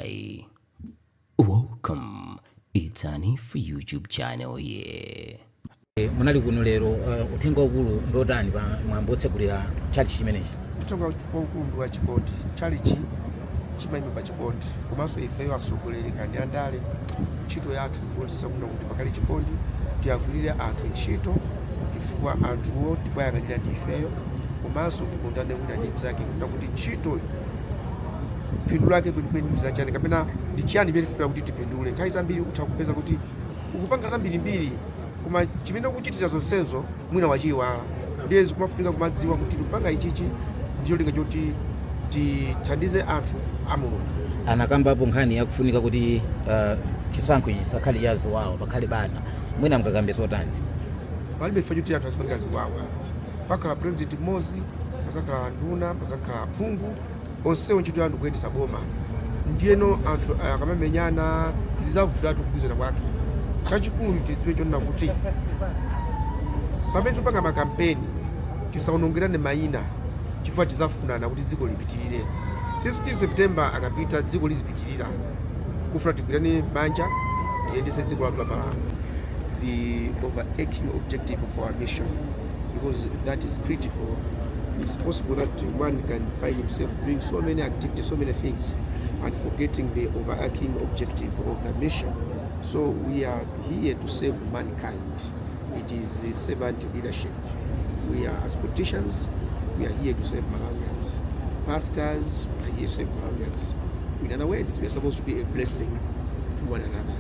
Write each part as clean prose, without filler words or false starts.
Hi, welcome. It's an for YouTube channel here. Munali kuno lero uthenga ukulu ndotani pa mwambo otsekulira church chimenechi. Uthenga ukulu wa chikondi church chimayima pa chikondi komanso ifeyo atsogoleri kandi andale ntchito yathu kuonetsa kuti pakali chikondi tiyagwirire anthu ntchito chifukwa anthuwo tikuyang'anira ndi ifeyo komanso tikondane wina ndi mnzake kuti ntchito phindu lake kwenikweni ndinachani kapena ndi chiyani chimene tifuna kuti tipindule. Nthawi zambiri utha kupeza kuti ukupanga zambirimbiri koma chimene ukuchitira zonsezo mwina wachiyiwala, ndiye zikumafunika kumadziwa kuti tikupanga ichichi ndicho linga choti tithandize anthu a Mulungu. Anakambapo nkhani yakufunika kuti chisankho chisakhale cha ziwawa pakhale bana, mwina mkakambe zotani? Palibe ife choti anthu azipangira ziwawa, pakhala president mmodzi, pazakhala nduna, pazakhala phungu, onsewo ntchito yanu kuyendetsa boma. Ndiyeno anthu akamamenyana zizavutatu kugwirizana kwake. Chachikulu chidziwe chonena kuti pamene tipanga makampeni tisaonongelane mayina chifukwa tizafunana kuti dziko lipitirire. 16 September akapita dziko lizipitirira kufuna tigwirane manja tiyendetse dziko lathu la Malawi. The overarching objective of our mission, because that is critical. It's possible that one can find himself doing so many activities, so many things, and forgetting the overarching objective of the mission. So we are here to save mankind. It is the servant leadership. We are, as politicians, we are here to save Malawians. Pastors are here to save Malawians. In other words, we are supposed to be a blessing to one another.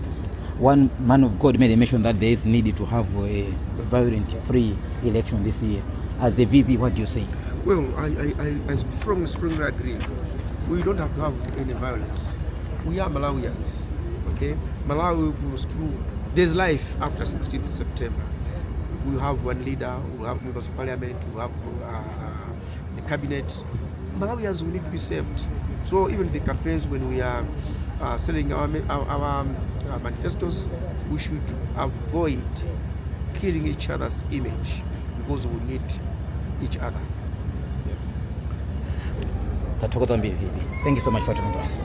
One man of God made a mention that there is need to have a violent, free election this year. As the VP, what do you say? Well, I strongly agree. We don't have to have any violence. We are Malawians, okay? Malawi goes through, there's life after 16th September. We have one leader, we have members of parliament, we have the cabinet. Malawians will need to be saved. So even the campaigns, when we are selling our manifestos, we should avoid killing each other's image because we need each other. Yes. Thank you so much for talking to us.